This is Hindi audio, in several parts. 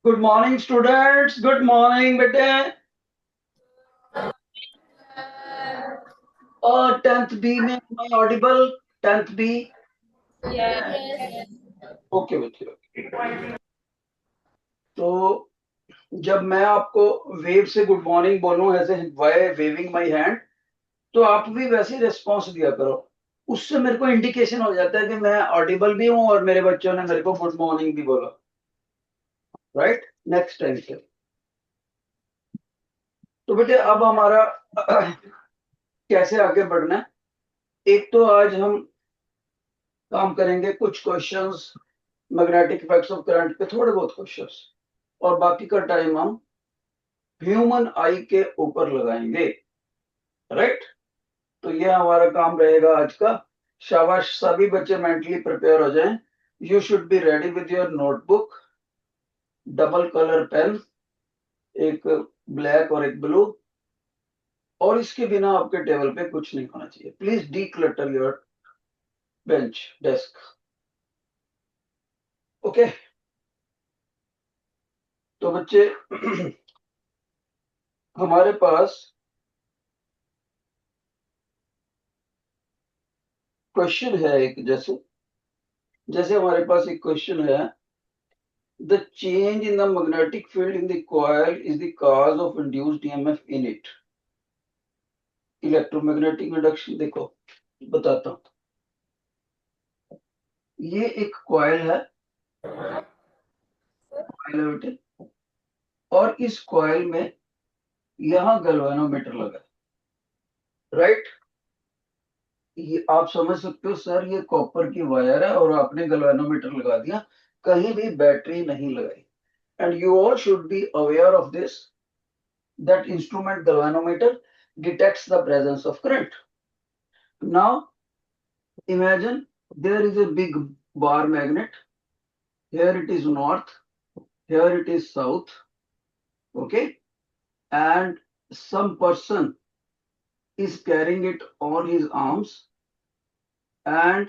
Good morning students, good morning बेटे। और 10th बी में मैं ऑडिबल? 10th B? ओके बच्चे। तो जब मैं आपको वेव से गुड मॉर्निंग बोलूं as a why waving my hand, तो आप भी वैसे ही रिस्पॉन्स दिया करो। उससे मेरे को इंडिकेशन हो जाता है कि मैं ऑडिबल भी हूं और मेरे बच्चों ने मेरे को गुड मॉर्निंग भी बोला। राइट, नेक्स्ट टाइम से। तो बेटे अब हमारा कैसे आगे बढ़ना है। एक तो आज हम काम करेंगे कुछ questions magnetic effects of current पे, थोड़े बहुत क्वेश्चंस, और बाकी का टाइम हम ह्यूमन आई के ऊपर लगाएंगे। राइट, तो ये हमारा काम रहेगा आज का। शाबाश, सभी बच्चे मेंटली प्रिपेयर हो जाएं। You should be ready with your notebook, double colour pen, एक ब्लैक और एक ब्लू, और इसके बिना आपके टेबल पे कुछ नहीं होना चाहिए। Please D clutter your bench, desk. Okay, तो बच्चे हमारे पास क्वेश्चन है एक, जैसे जैसे हमारे पास एक क्वेश्चन है, the change in the magnetic field in the coil is the cause of induced EMF in it. Electromagnetic induction, देखो बताता हूं। ये एक कॉइल है, कॉइल है बेटे, और इस कॉइल में यहां गैल्वेनोमीटर लगा है। राइट, ये आप समझ सकते हो सर, ये कॉपर की वायर है और आपने गैल्वेनोमीटर लगा दिया, कहीं भी बैटरी नहीं लगाई। And you all should be aware of this, that instrument galvanometer detects the presence of current. Now imagine there is a big bar magnet. Here it is north, here it is south. Okay, and some person is carrying it on his arms, and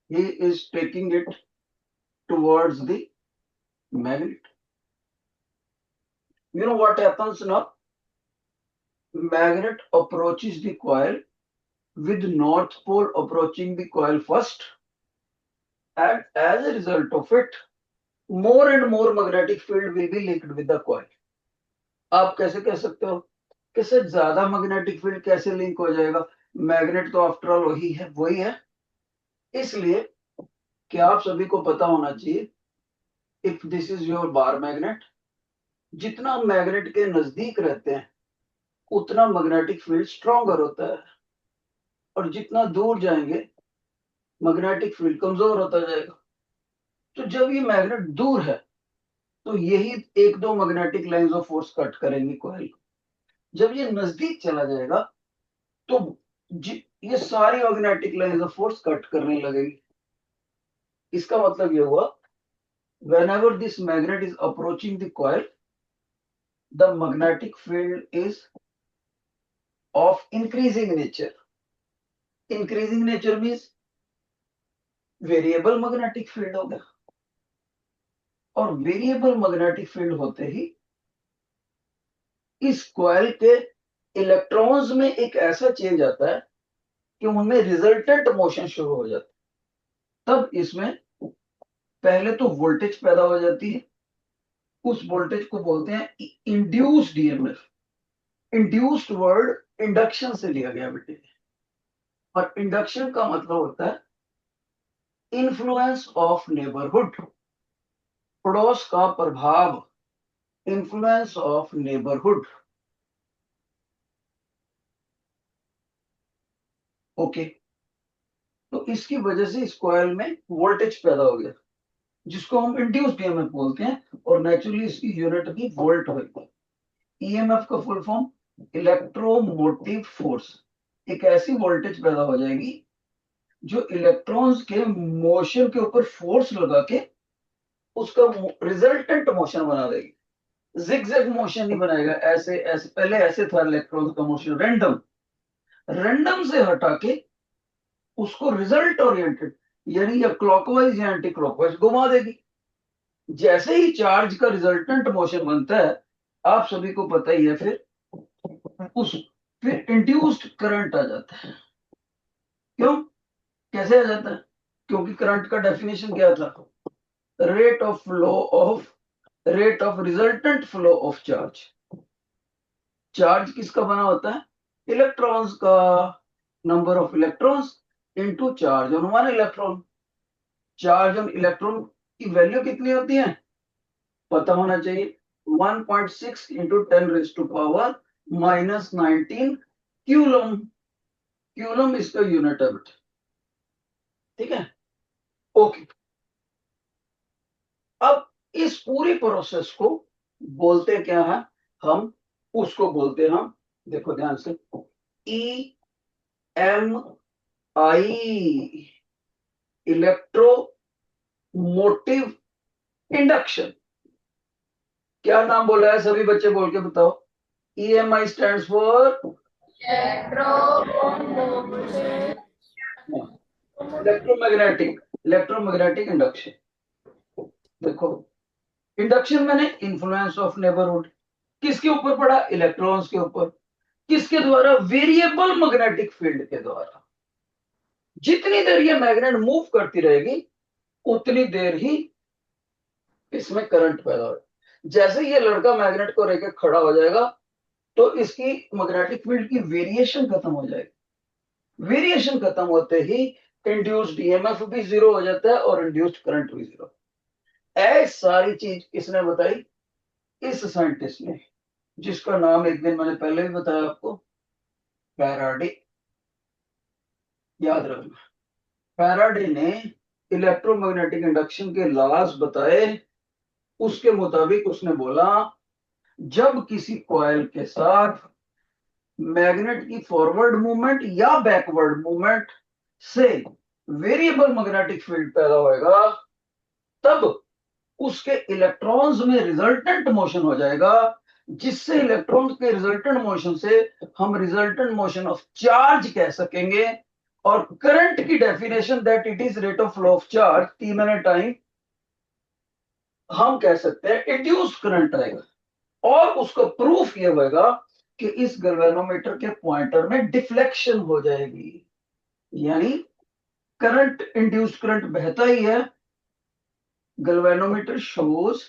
he is taking it towards the magnet. You know what happens now? Magnet approaches the coil with north pole approaching the coil first, and as a result of it, more and more magnetic field will be linked with the coil. आप कैसे कह सकते हो कि सर ज्यादा मैग्नेटिक फील्ड कैसे लिंक हो जाएगा? मैग्नेट तो आफ्टर ऑल वही है। इसलिए कि आप सभी को पता होना चाहिए, if this is your bar magnet, जितना हम मैग्नेट के नजदीक रहते हैं उतना मैग्नेटिक फील्ड स्ट्रॉन्गर होता है, और जितना दूर जाएंगे मैग्नेटिक फील्ड कमजोर होता जाएगा। तो जब ये मैग्नेट दूर है तो यही एक दो magnetic lines of force cut करेंगे कॉइल को। जब ये नजदीक चला जाएगा तो ये सारी magnetic lines of force cut करने लगेगी। इसका मतलब ये हुआ, whenever this magnet is approaching the coil, the magnetic field is of increasing nature. Increasing nature means variable magnetic field हो गया, और वेरिएबल मैग्नेटिक फील्ड होते ही इस कॉइल के इलेक्ट्रॉन्स में एक ऐसा चेंज आता है कि उनमें रिजल्टेंट मोशन शुरू हो जाता है। तब इसमें पहले तो वोल्टेज पैदा हो जाती है, उस वोल्टेज को बोलते हैं induced EMF. Induced word induction से लिया गया बेटे, और इंडक्शन का मतलब होता है इन्फ्लुएंस ऑफ नेबरहुड, पड़ोस का प्रभाव, इन्फ्लुएंस ऑफ नेबरहुड। ओके, तो इसकी वजह से इस कॉइल में वोल्टेज पैदा हो गया, जिसको हम इंड्यूस्ड ईएमएफ बोलते हैं, और नेचुरली इसकी यूनिट भी वोल्ट होगी। ईएमएफ का फुल फॉर्म इलेक्ट्रोमोटिव फोर्स। एक ऐसी वोल्टेज पैदा हो जाएगी जो इलेक्ट्रॉन्स के मोशन के ऊपर फोर्स लगा के उसका रिजल्टेंट मोशन बना देगी। जिगजैग मोशन नहीं बनाएगा, ऐसे ऐसे पहले ऐसे था इलेक्ट्रॉन्स का मोशन, रैंडम। रैंडम से हटा के उसको रिजल्ट ओरिएंटेड, यानी या क्लॉकवाइज या एंटी क्लॉकवाइज घुमा देगी। जैसे ही चार्ज का रिजल्टेंट मोशन बनता है, आप सभी को पता ही है, उस फिर इंड्यूस्ड करंट आ जाता है। क्यों, कैसे आ जाता है? क्योंकि करंट का डेफिनेशन क्या था? Rate of flow of rate of resultant flow of charge. Charge किसका बना होता है? इलेक्ट्रॉन्स का। Number of electrons into charge on one electron. Charge on electron की वैल्यू कितनी होती है? पता होना चाहिए। 1.6 इंटू 10⁻⁻19 क्यूलम। क्यूलम इसका यूनिट है बेटा। ठीक है, ओके। अब इस पूरी प्रोसेस को बोलते क्या है? हम उसको बोलते हैं, हम देखो ध्यान से, ई एम आई, इलेक्ट्रोमोटिव इंडक्शन। क्या नाम बोला है? सभी बच्चे बोल के बताओ। EMI stands for electromagnetic electromagnetic induction. देखो, इंडक्शन मैंने इन्फ्लुएंस ऑफ नेबरहुड किसके ऊपर पड़ा? इलेक्ट्रॉन्स के ऊपर। किसके द्वारा? वेरिएबल मैग्नेटिक फील्ड के द्वारा। जितनी देर ये मैग्नेट मूव करती रहेगी, उतनी देर ही इसमें करंट पैदा हो। जैसे ये लड़का मैग्नेट को लेकर खड़ा हो जाएगा, तो इसकी मैग्नेटिक फील्ड की वेरिएशन खत्म हो जाएगी। वेरिएशन खत्म होते ही इंड्यूस्ड ईएमएफ भी जीरो हो जाता है और इंड्यूस्ड करंट भी जीरो। ऐसी सारी चीज किसने बताई? इस साइंटिस्ट ने, जिसका नाम एक दिन मैंने पहले भी बताया आपको, फैराडे। याद रखना, फैराडे ने इलेक्ट्रोमैग्नेटिक इंडक्शन के लॉज बताए। उसके मुताबिक उसने बोला, जब किसी कॉइल के साथ मैग्नेट की फॉरवर्ड मूवमेंट या बैकवर्ड मूवमेंट से वेरिएबल मैग्नेटिक फील्ड पैदा होएगा, तब उसके इलेक्ट्रॉन्स में रिजल्टेंट मोशन हो जाएगा, जिससे इलेक्ट्रॉन के रिजल्टेंट मोशन से हम रिजल्टेंट मोशन ऑफ चार्ज कह सकेंगे। और करंट की definition that it is rate of flow of charge, 3 time हम कह सकते हैं इंड्यूस करंट आएगा। और उसका प्रूफ ये होगा कि इस गैल्वेनोमीटर के पॉइंटर में डिफ्लेक्शन हो जाएगी, यानी करंट, इंड्यूस्ड करंट बहता ही है, गैल्वेनोमीटर शोज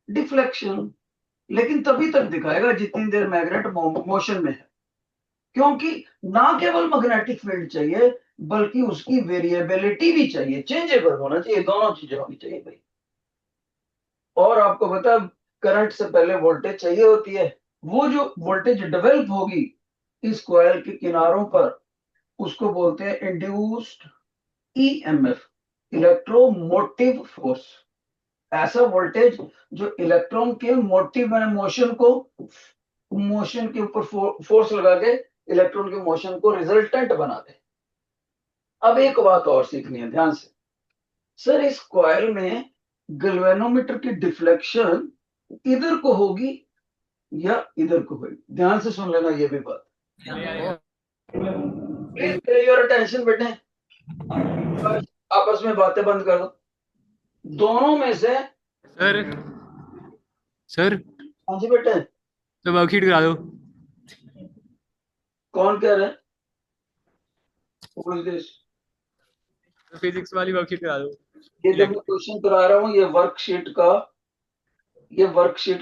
डिफ्लेक्शन। लेकिन तभी तक दिखाएगा जितनी देर मैग्नेट मोशन में है। क्योंकि ना केवल मैग्नेटिक फील्ड चाहिए, बल्कि उसकी वेरिएबिलिटी भी चाहिए, चेंजेबल होना चाहिए, दोनों चीजें होनी चाहिए भाई। और आपको पता, करंट से पहले वोल्टेज चाहिए होती है। वो जो वोल्टेज डेवलप होगी इस कॉइल के किनारों पर, उसको बोलते हैं इंड्यूस्ड ईएमएफ, इलेक्ट्रोमोटिव फोर्स। ऐसा वोल्टेज जो इलेक्ट्रॉन के मोटिव मैंने मोशन के ऊपर फोर्स लगा के इलेक्ट्रॉन के मोशन को रिजल्टेंट बना दे। अब एक बात और सीखनी है ध्यान से। सर, इस कॉइल में गैल्वेनोमीटर की डिफ्लेक्शन इधर को होगी या इधर को होगी? ध्यान से सुन लेना ये भी बात। प्लीज पे योर अटेंशन बेटे। आपस में बातें बंद कर दो, दोनों में से। सर सर हाँ जी बेटे। तो वर्कशीट करा दो। कौन कह रहा है? Who is this? फिजिक्स वाली वर्कशीट करा दो। ये जो मैं क्वेश्चन करा रहा हूँ, ये वर्कशीट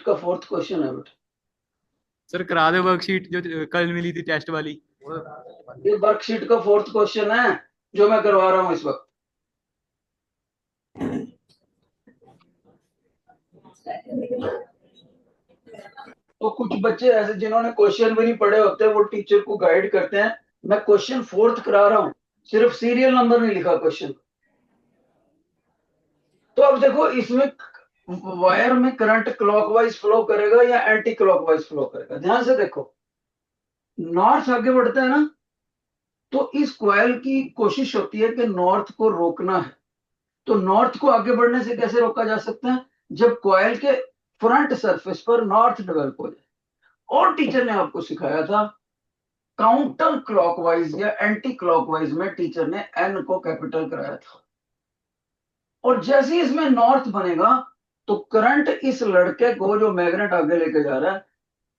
का 4th क्वेश्चन है बेटा। सर करा दो वर्कशीट जो कल मिली थी टेस्ट वाली। ये वर्कशीट का 4th क्वेश्चन है जो मैं करवा रहा हूँ इस वक्त। तो कुछ बच्चे ऐसे जिन्होंने क्वेश्चन भी नहीं पढ़े होते, वो टीचर को गाइड करते हैं। मैं क्वेश्चन 4th करा रहा हूँ, सिर्फ सीरियल नंबर नहीं लिखा क्वेश्चन। तो अब देखो, इसमें वायर में करंट क्लॉकवाइज फ्लो करेगा या एंटी क्लॉकवाइज फ्लो करेगा? ध्यान से देखो, नॉर्थ आगे बढ़ता है ना, तो इस कॉइल की कोशिश होती है कि नॉर्थ को रोकना है। तो नॉर्थ को आगे बढ़ने से कैसे रोका जा सकता है? जब कॉइल के फ्रंट सरफेस पर नॉर्थ डेवलप हो जाए। और टीचर ने आपको सिखाया था काउंटर क्लॉकवाइज या एंटी क्लॉकवाइज में, टीचर ने एन को कैपिटल कराया था। और जैसे ही इसमें नॉर्थ बनेगा तो करंट इस लड़के को जो मैग्नेट आगे लेके जा रहा है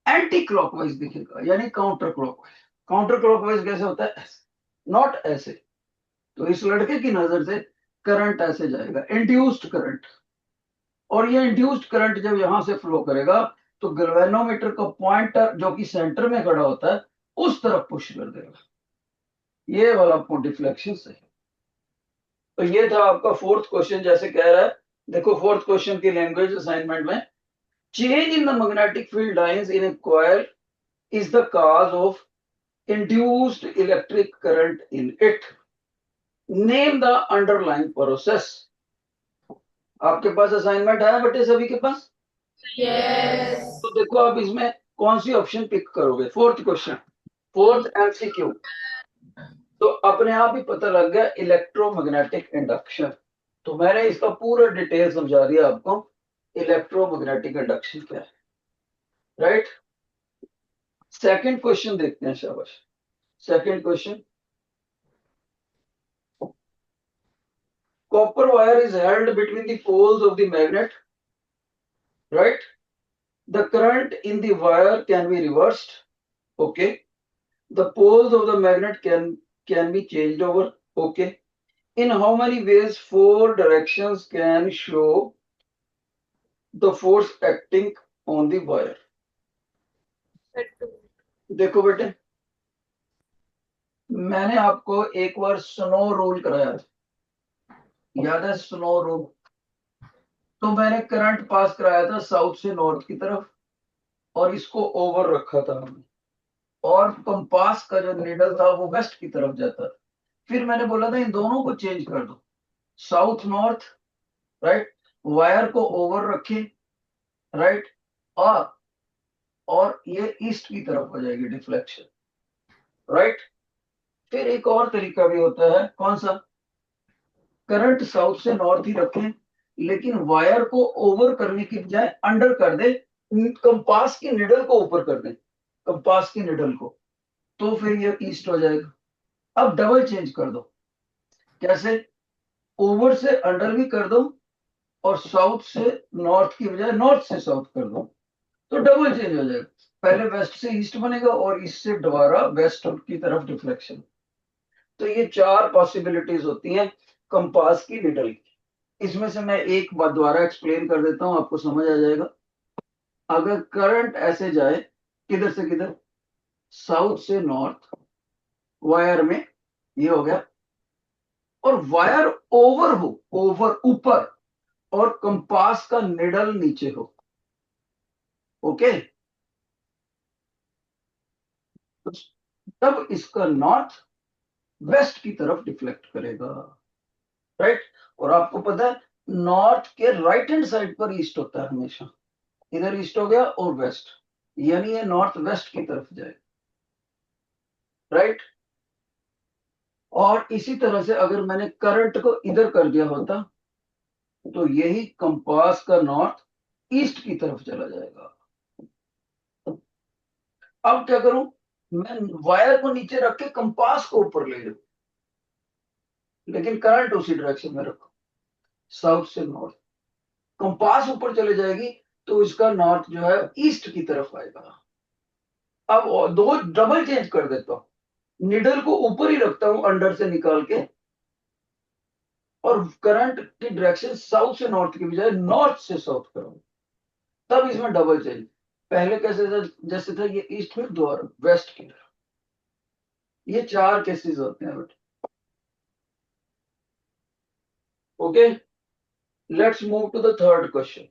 एंटी क्लॉकवाइज दिखेगा, यानी काउंटर क्लॉकवाइज। काउंटर क्लॉकवाइज कैसे होता है? ऐसे, नॉट ऐसे। तो इस लड़के की नजर से करंट ऐसे जाएगा, इंड्यूस्ड करंट। और ये इंड्यूस्ड करंट जब यहां से फ्लो करेगा तो गैल्वेनोमीटर का पॉइंटर जो कि सेंटर में खड़ा होता है उस तरफ पुश कर देगा। ये वाला डिफ्लेक्शन से। तो ये था आपका फोर्थ क्वेश्चन। जैसे कह रहा है, देखो फोर्थ क्वेश्चन की लैंग्वेज असाइनमेंट में, change in the magnetic field lines in A coil is the cause of induced electric current in it, name the underlying process. आपके पास असाइनमेंट है बेटे सभी के पास? Yes. तो देखो आप इसमें कौन सी ऑप्शन पिक करोगे? Fourth question, fourth MCQ. तो अपने आप ही पता लग गया इलेक्ट्रोमैग्नेटिक इंडक्शन। तो मैंने इसका पूरा डिटेल समझा दिया आपको, इलेक्ट्रोमैग्नेटिक इंडक्शन क्या है। राइट। सेकंड क्वेश्चन देखते हैं, शाबाश। Second question, copper wire is held between the poles of the magnet, right? The current in the wire can be reversed. Okay. The poles of the magnet can be changed over. Okay. In how many ways four directions can show the force acting on the wire? देखो बेटे, मैंने आपको एक बार स्नो रूल कराया था, याद है स्नो रूल? तो मैंने करंट पास कराया था साउथ से नॉर्थ की तरफ और इसको ओवर रखा था हमने, और कंपास का जो नीडल था वो वेस्ट की तरफ जाता। फिर मैंने बोला था इन दोनों को चेंज कर दो, साउथ नॉर्थ, राइट। वायर को ओवर रखे, राइट, और ये ईस्ट की तरफ हो जाएगी डिफ्लेक्शन, राइट। फिर एक और तरीका भी होता है, कौन सा? करंट साउथ से नॉर्थ ही रखें लेकिन वायर को ओवर करने की बजाय अंडर कर दे, कंपास की निडल को ऊपर कर दे, कंपास की निडल को, तो फिर ये ईस्ट हो जाएगा। अब डबल चेंज कर दो। कैसे? ओवर से अंडर भी कर दो और साउथ से नॉर्थ की बजाय नॉर्थ से साउथ कर दो, तो डबल चेंज हो जाएगा। पहले वेस्ट से ईस्ट बनेगा और इससे दोबारा वेस्ट की तरफ डिफ्लेक्शन। तो ये चार पॉसिबिलिटीज होती हैं कंपास की निडल की। इसमें से मैं एक बात दोबारा एक्सप्लेन कर देता हूं, आपको समझ आ जाएगा। अगर करंट ऐसे जाए, किधर से किधर, साउथ से नॉर्थ, वायर में, ये हो गया, और वायर ओवर हो, ओवर ऊपर, और कंपास का निडल नीचे हो, ओके, तो तब इसका नॉर्थ वेस्ट की तरफ डिफ्लेक्ट करेगा, राइट। और आपको पता है नॉर्थ के राइट हैंड साइड पर ईस्ट होता है हमेशा, इधर ईस्ट हो गया और वेस्ट, यानी ये नॉर्थ वेस्ट की तरफ जाए, राइट। और इसी तरह से अगर मैंने करंट को इधर कर दिया होता तो यही कंपास का नॉर्थ ईस्ट की तरफ चला जाएगा। अब क्या करूं? मैं वायर को नीचे रख के कंपास को ऊपर ले लूं, लेकिन करंट उसी डायरेक्शन में रखो, साउथ से नॉर्थ। कंपास ऊपर चले जाएगी तो इसका नॉर्थ जो है ईस्ट की तरफ आएगा। अब दो डबल चेंज कर देता हूं, निडल को ऊपर ही रखता हूं अंडर से निकाल के, और करंट की डायरेक्शन साउथ से नॉर्थ की बजाय नॉर्थ से साउथ करूंगा, तब इसमें डबल चेंज। पहले कैसे था? जैसे था ये ईस्ट, फिर दोबारा वेस्ट की तरफ। ये चार केसेस होते हैं बेटे, okay. Let's move to the third question.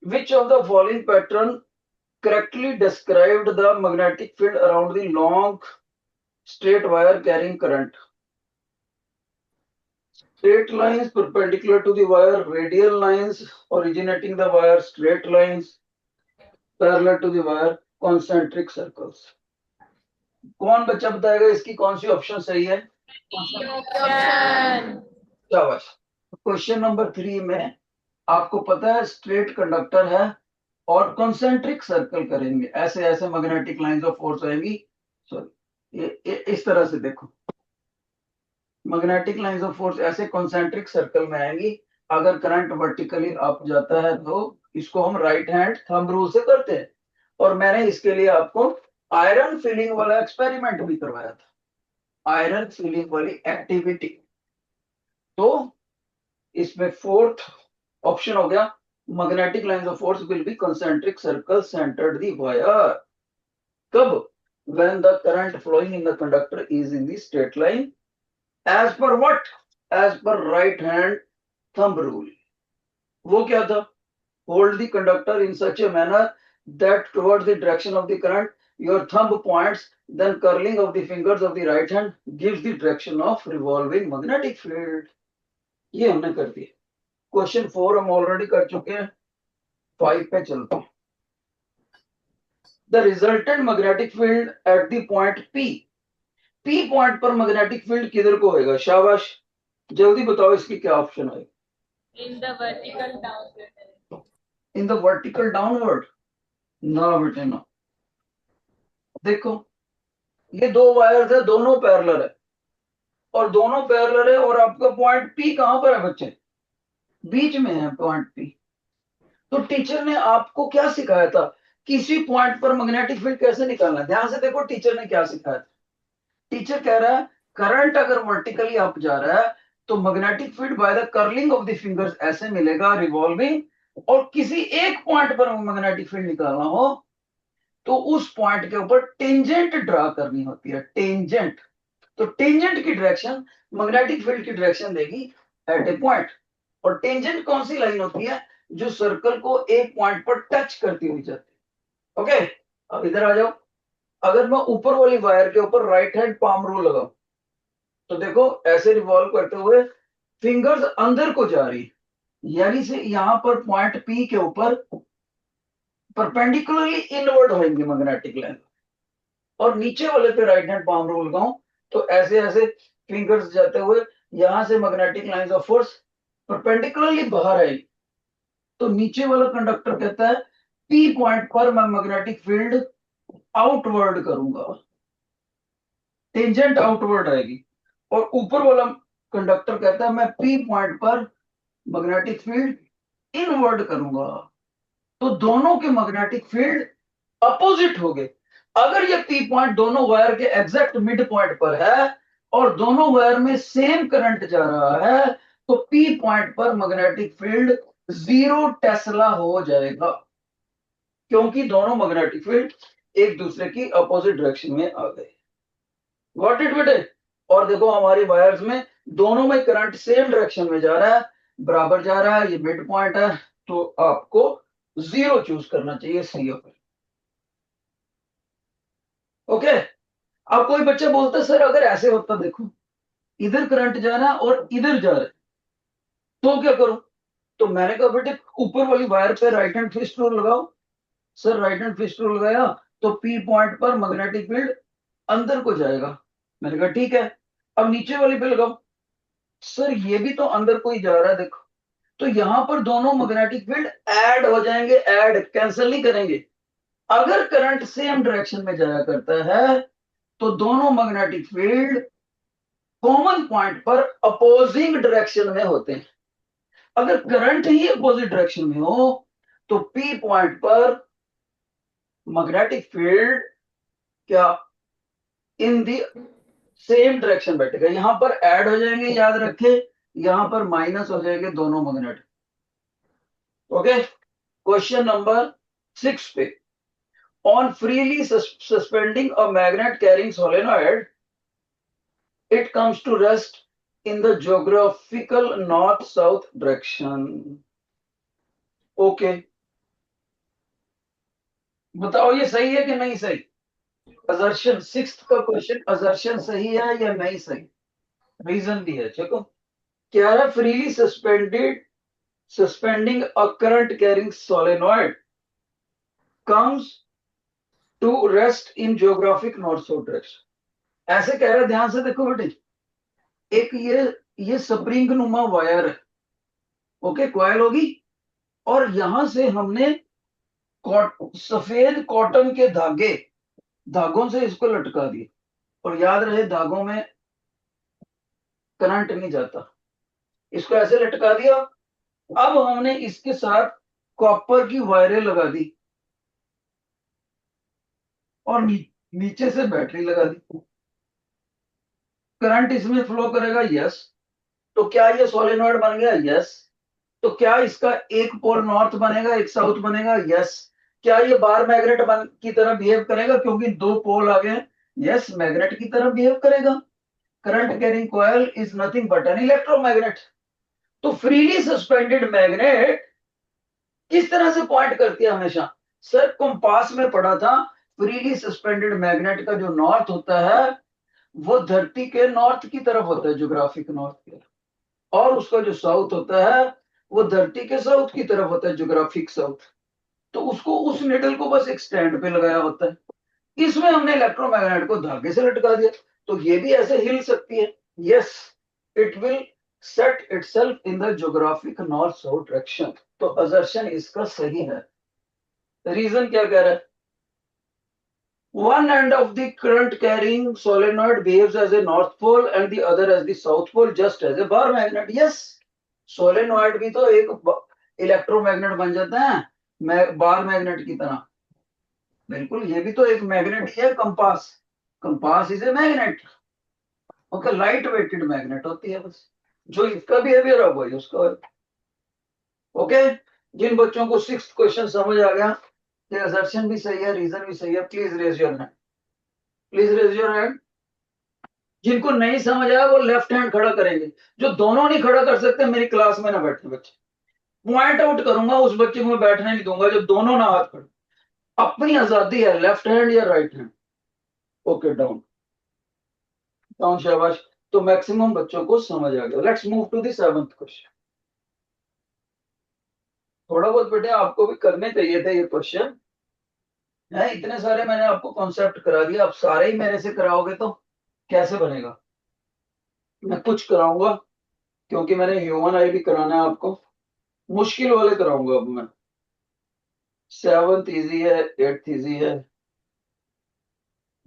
Which of the following pattern correctly described the magnetic field around the long straight wire carrying current? Straight lines perpendicular to the wire, radial lines originating the wire, straight lines parallel to the wire, concentric circles. कौन बच्चा बताएगा इसकी कौन सी ऑप्शन सही है? शाबाश। क्वेश्चन नंबर 3 में आपको पता है स्ट्रेट कंडक्टर है और कॉन्सेंट्रिक सर्कल करेंगे, ऐसे ऐसे मैग्नेटिक लाइंस ऑफ फोर्स आएंगी। सॉरी, ये इस तरह से देखो, मैग्नेटिक लाइंस ऑफ फोर्स ऐसे कॉन्सेंट्रिक सर्कल में आएंगी अगर करंट वर्टिकली अप जाता है तो इसको हम राइट हैंड थंब रूल से करते हैं। और मैंने इसके लिए आपको आयरन फिलिंग वाला एक्सपेरिमेंट भी करवाया था, आयरन फिलिंग वाली एक्टिविटी। तो इसमें फोर्थ ऑप्शन हो गया, magnetic lines of force will be concentric circle centred the wire. कब? when the current flowing in the conductor is in the straight line as per what? as per right hand thumb rule। वो क्या था? hold the conductor in such a manner that towards the direction of the current your thumb points, then curling of the fingers of the right hand gives the direction of revolving magnetic field। ये हमने कर दिया। क्वेश्चन 4 हम ऑलरेडी कर चुके हैं, 5 पे चलते हैं। The resultant magnetic field at the point P point पर मैग्नेटिक फील्ड किधर को होएगा? शाबाश, जल्दी बताओ इसकी क्या ऑप्शन है? In the vertical downward. In the vertical downward? ना बेटे ना। देखो ये दो वायर्स है, दोनों पैरेलल है, और दोनों पैरेलल है, और आपका पॉइंट P कहां पर है बच्चे? बीच में है पॉइंट P। तो टीचर ने आपको क्या सिखाया था? किसी पॉइंट पर मैग्नेटिक फील्ड कैसे निकालना है। ध्यान से देखो टीचर ने क्या सिखाया था। टीचर कह रहा है करंट अगर वर्टिकली अप जा रहा है तो magnetic field by the curling of the fingers ऐसे मिलेगा रिवॉल्विंग, और किसी एक पॉइंट पर मैग्नेटिक फील्ड निकालना हो तो उस पॉइंट के ऊपर टेंजेंट ड्रा करनी होती है, टेंजेंट। तो टेंजेंट की डायरेक्शन मैग्नेटिक फील्ड की डायरेक्शन देगी एट ए पॉइंट। और टेंजेंट कौन सी लाइन होती है? जो सर्कल को एक पॉइंट पर टच करती हुई जाती है। ओके, अब इधर आ जाओ। अगर मैं ऊपर वाली वायर के ऊपर राइट हैंड पाम रूल लगाऊं तो देखो ऐसे रिवॉल्व करते हुए फिंगर्स अंदर को जा रही है, यानी से यहां पर पॉइंट P के ऊपर परपेंडिकुलरली इनवर्ड होंगे मैग्नेटिक लाइन। और नीचे वाले पे राइट हैंड पाम रूल लगाऊं तो ऐसे ऐसे फिंगर्स जाते हुए यहां से magnetic lines of force perpendicularly बाहर आएगी। तो नीचे वाला कंडक्टर कहता है P पॉइंट पर मैं मैग्नेटिक फील्ड आउटवर्ड करूंगा, टेंजेंट आउटवर्ड आएगी। और ऊपर वाला कंडक्टर कहता है मैं P पॉइंट पर मैग्नेटिक फील्ड इनवर्ड करूंगा। तो दोनों के मैग्नेटिक फील्ड अपोजिट हो गए। अगर ये P पॉइंट दोनों वायर के एग्जैक्ट मिड पॉइंट पर है और दोनों वायर में सेम करंट जा रहा है तो P पॉइंट पर मैग्नेटिक फील्ड 0 टेस्ला हो जाएगा, क्योंकि दोनों मैग्नेटिक फील्ड एक दूसरे की अपोजिट डायरेक्शन में आ गए। गॉट इट बेटे? और देखो हमारी वायर्स में दोनों में करंट सेम डायरेक्शन में जा रहा है, बराबर जा रहा है, ये मिड पॉइंट है, तो आपको 0 चूज करना चाहिए सी पर। ओके, अब कोई बच्चा बोलता है सर अगर ऐसे होता, देखो इधर करंट जा रहा है और इधर जा रहा है तो क्या करूं? तो मैंने कहा बेटे ऊपर वाली वायर पे राइट हैंड फिस्ट रूल लगाओ। Sir right hand fist rule लगाया तो P पॉइंट पर मैग्नेटिक फील्ड अंदर को जाएगा। मैंने कहा ठीक है, अब नीचे वाली पे लगाओ। सर ये भी तो अंदर को ही जा रहा है, देखो। तो यहां पर दोनों मैग्नेटिक फील्ड ऐड हो जाएंगे, ऐड, कैंसिल नहीं करेंगे। अगर करंट सेम डायरेक्शन में जाया करता है तो दोनों मैग्नेटिक फील्ड कॉमन पॉइंट पर अपोजिंग डायरेक्शन में होते हैं। अगर करंट ही अपोजिट डायरेक्शन में हो तो P पॉइंट पर मैग्नेटिक फील्ड क्या इन दी सेम डायरेक्शन बैठेगा। यहां पर ऐड हो जाएंगे, याद रखें, यहां पर माइनस हो जाएंगे दोनों मैग्नेट। ओके, क्वेश्चन नंबर 6 पे, on freely suspending a magnet carrying solenoid it comes to rest in the geographical north south direction। Okay, बताओ ये सही है कि नहीं सही? असर्शन, 6th का क्वेश्चन, असर्शन सही है या नहीं सही? रीजन भी है, देखो क्या है, freely suspending a current carrying solenoid comes to rest in geographic north south direction। ऐसे कह रहे हैं, ध्यान से देखो बेटे, एक ये स्प्रिंग नुमा वायर है, ओके, कॉइल होगी, और यहां से हमने सफेद कॉटन के धागों से इसको लटका दिए। और याद रहे धागों में करंट नहीं जाता, इसको ऐसे लटका दिया अब हमने इसके साथ कॉपर की वायरें लगा दी और नीचे से बैटरी लगा दी। करंट इसमें फ्लो करेगा, यस। तो क्या ये सोलेनॉइड बन गया? यस। तो क्या इसका एक पोल नॉर्थ बनेगा, एक साउथ बनेगा? यस। क्या ये बार मैग्नेट की तरह बिहेव करेगा क्योंकि दो पोल आ गए? यस, मैग्नेट की तरह बिहेव करेगा। Current carrying coil is nothing but an electromagnet. तो फ्रीली सस्पेंडेड मैग्नेट किस तरह से पॉइंट करती है हमेशा? सर कंपास में पढ़ा था, फ्रीली सस्पेंडेड मैग्नेट का जो नॉर्थ होता है वो धरती के नॉर्थ की तरफ होता है, ज्योग्राफिक नॉर्थ की तरफ, और उसका जो साउथ होता है वो धरती के साउथ की तरफ होता है, ज्योग्राफिक साउथ। तो उसको, उस निडल को बस एक स्टैंड पे लगाया होता है। इसमें हमने इलेक्ट्रोमैग्नेट को धागे से लटका दिया, तो ये भी ऐसे हिल सकती है। Yes, it will set itself in the geographic north south direction. तो असर्शन इसका सही है। रीजन क्या कह रहा है? One end of the current carrying solenoid behaves as a north pole and the other as the south pole, just as a bar magnet. Yes, solenoid भी तो एक इलेक्ट्रोमैग्नेट बन जाता है बार मैग्नेट की तरह। बिल्कुल, ये भी तो एक मैग्नेट ही है। Compass, compass is a magnet. Okay, light weighted magnet होती है बस। जो इसका बिहेवियर है वही उसका। ओके, जिन बच्चों को सिक्स्थ क्वेश्चन समझ आ गया कि असर्शन भी सही है, रीजन भी सही है, please raise your hand. Please raise your hand. जिनको नहीं समझ आया वो लेफ्ट हैंड खड़ा करेंगे। जो दोनों नहीं खड़ा कर सकते मेरी क्लास में ना बैठे बच्चे। पॉइंट आउट करूंगा उस बच्चे को, मैं बैठने नहीं दूंगा जब दोनों ना हाथ खड़े। अपनी आजादी है, लेफ्ट हैंड या right hand. Okay, down down, शाबाश। तो मैक्सिमम बच्चों को समझ आ गया। Let's move to the seventh question. थोड़ा बहुत बेटे आपको भी करने चाहिए थे ये क्वेश्चन है। इतने सारे मैंने आपको कॉन्सेप्ट करा दिया, अब सारे ही मेरे से कराओगे तो कैसे बनेगा? मैं कुछ कराऊंगा क्योंकि मैंने ह्यूमन आई भी कराना है आपको, मुश्किल वाले कराऊंगा अब मैं। सेवंथ इजी है, एट्थ इजी है।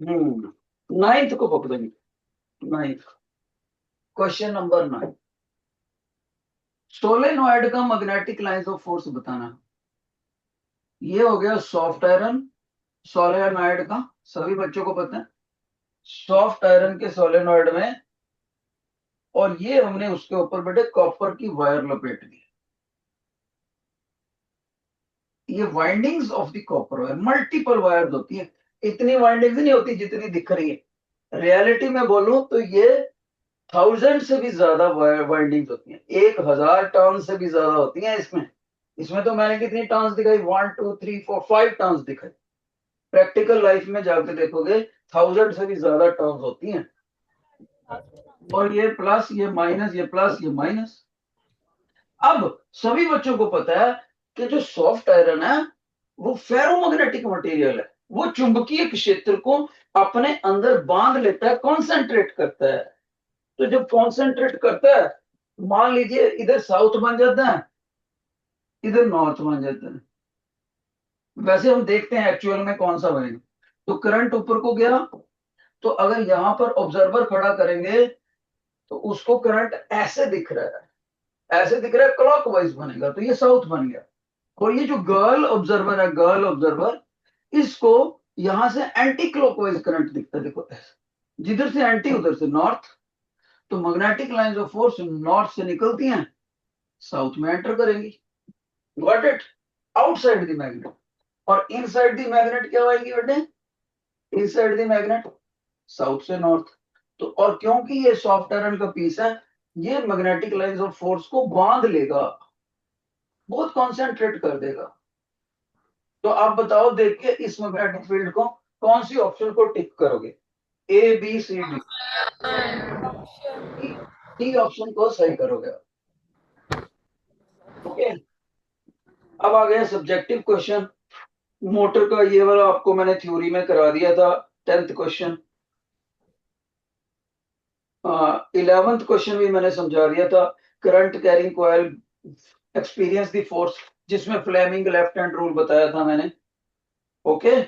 नाइन्थ को पकड़ेंगे। Ninth, question number 9। सोलेनॉइड का मैग्नेटिक लाइंस ऑफ फोर्स बताना। ये हो गया सॉफ्ट आयरन सोलेनॉइड का, सभी बच्चों को पता है, सॉफ्ट आयरन के सोलेनॉइड में। और ये हमने उसके ऊपर बेटे कॉपर की वायर लपेट दी। ये windings of the copper wire, multiple wires होती है। इतनी वाइंडिंग्स नहीं होती जितनी दिख रही है। रियलिटी में बोलूं तो ये 1000 से भी ज्यादा वाइंडिंग्स होती हैं, 1000 टर्न से भी ज्यादा होती हैं इसमें। इसमें तो मैंने कितनी टर्न्स दिखाई? 1 2 3 4 5 टर्न्स दिखाई। प्रैक्टिकल लाइफ में जाके देखोगे 1000 से भी ज्यादा टर्न्स होती हैं। और ये प्लस, ये माइनस, ये प्लस, ये माइनस। अब सभी बच्चों को पता है कि जो सॉफ्ट आयरन है वो फेरोमैग्नेटिक मटेरियल है। वो चुंबकीय क्षेत्र को अपने अंदर बांध लेता है, कॉन्सेंट्रेट करता है। तो जब कॉन्सेंट्रेट करता है, मान लीजिए इधर साउथ बन जाता है, इधर नॉर्थ बन जाता है। वैसे हम देखते हैं एक्चुअल में कौन सा बनेगा। तो करंट ऊपर को गया, तो अगर यहां पर ऑब्जर्वर खड़ा करेंगे तो उसको करंट ऐसे दिख रहा है, ऐसे दिख रहा है, क्लॉकवाइज बनेगा, तो ये साउथ बन गया। और ये जो गर्ल ऑब्जर्वर है, गर्ल ऑब्जर्वर, इसको यहां से एंटी क्लॉकवाइज करंट दिखता है, देखो ऐसे। जिधर से एंटी उधर से नॉर्थ। तो magnetic lines of force north से निकलती हैं, साउथ में एंटर करेंगी। Got it? Outside the magnet. और इनसाइड द मैग्नेट क्या आएगी बेटे? इनसाइड द मैग्नेट साउथ से नॉर्थ। तो और क्योंकि ये सॉफ्ट आयरन का पीस है, ये मैग्नेटिक लाइंस ऑफ फोर्स को बांध लेगा, बहुत कॉन्सेंट्रेट कर देगा। तो आप बताओ, देख के इस मैग्नेटिक फील्ड को कौन सी ऑप्शन को टिक करोगे? A B C D? D option को सही करोगे। ओके, अब आ गया सब्जेक्टिव क्वेश्चन। मोटर का ये वाला आपको मैंने थ्योरी में करा दिया था, 10th क्वेश्चन। 11th क्वेश्चन भी मैंने समझा दिया था। Current carrying coil experience the force, जिसमें फ्लेमिंग लेफ्ट हैंड रूल बताया था मैंने। ओके,